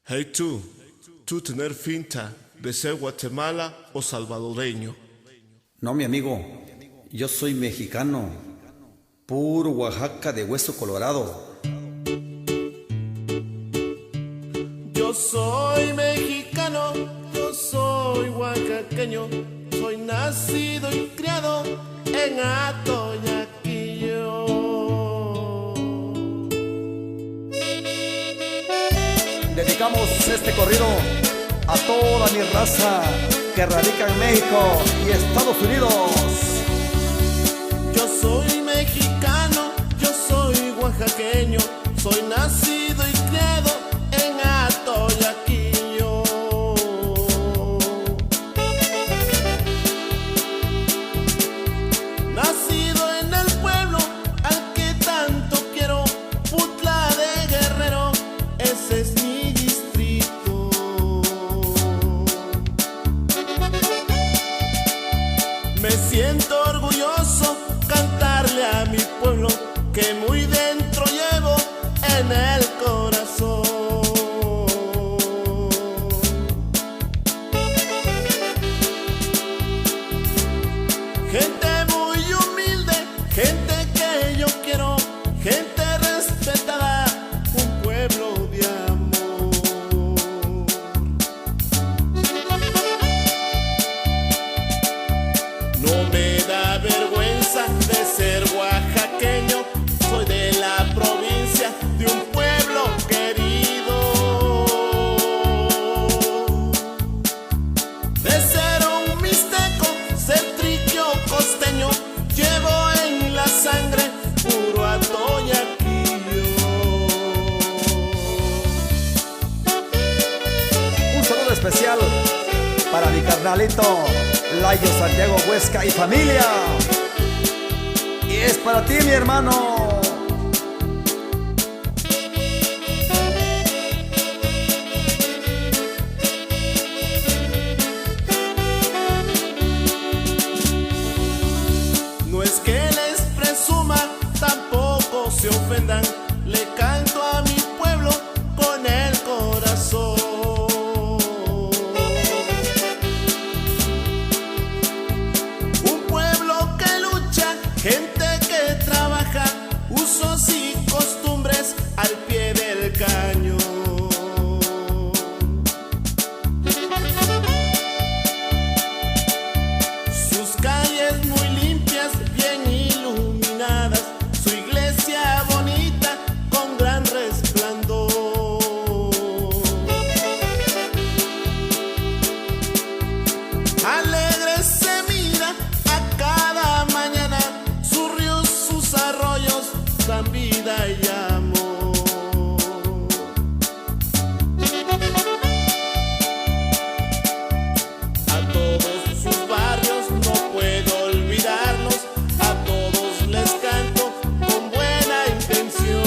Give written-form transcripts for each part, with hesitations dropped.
Hey tú tener finta de ser Guatemala o salvadoreño. No, mi amigo, yo soy mexicano, puro Oaxaca de hueso colorado. Yo soy mexicano, yo soy oaxaqueño, soy nacido y criado en Atoyaquillo. Dedicamos este corrido a toda mi raza que radica en México y Estados Unidos. Yo soy mexicano, yo soy oaxaqueño, soy nacido y criado en Atoyaquillo. Nacido en el pueblo al que tanto quiero, Putla de Guerrero, ese es mi distrito. Me siento orgulloso cantarle a mi pueblo que muy dentro llevo en el corazón. Gente muy humilde, gente que yo quiero, gente respetada, un pueblo de amor. No me da vergüenza de ser oaxaqueño, soy de la provincia, de un pueblo querido. De ser un mixteco, ser triquio costeño, llevo en la sangre puro atoyaquillo. Un saludo especial para mi carnalito Layo Santiago Huesca y familia. Y es para ti, mi hermano. No es que les presuma, tampoco se ofendan, le canto a mi pueblo con el corazón. Un pueblo que lucha, gente que trabaja, usos y costumbres al pie del cañón. Sus calles muy limpias, bien iluminadas, su iglesia bonita con gran resplandor. Alegre se mira a cada mañana, sus ríos, sus arroyos dan vida y amor. A todos sus barrios no puedo olvidarlos, a todos les canto con buena intención.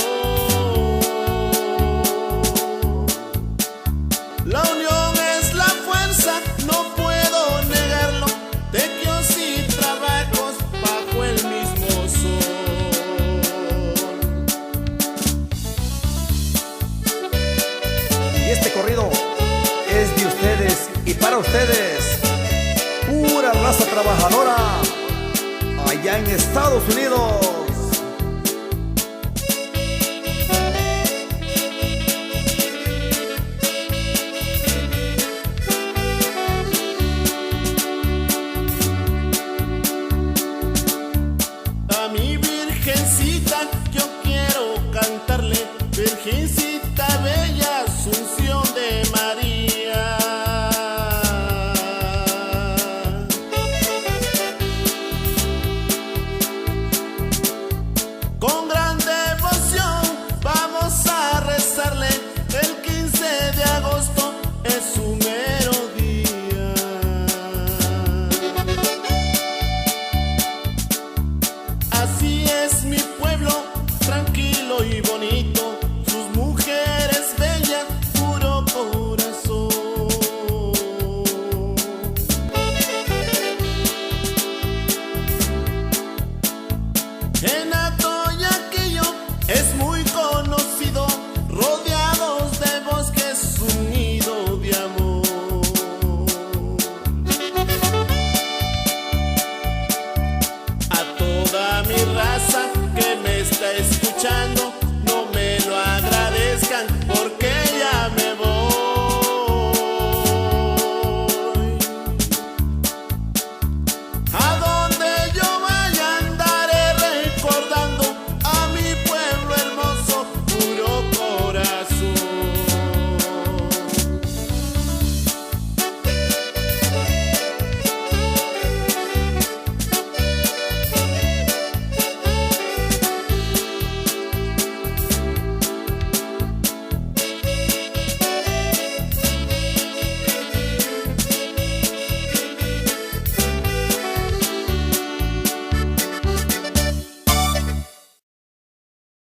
La unión es la fuerza, no puedo negarlo, tequios y trabajos bajo el mismo sol. Y este corrido es de ustedes y para ustedes. Pura raza trabajadora allá en Estados Unidos.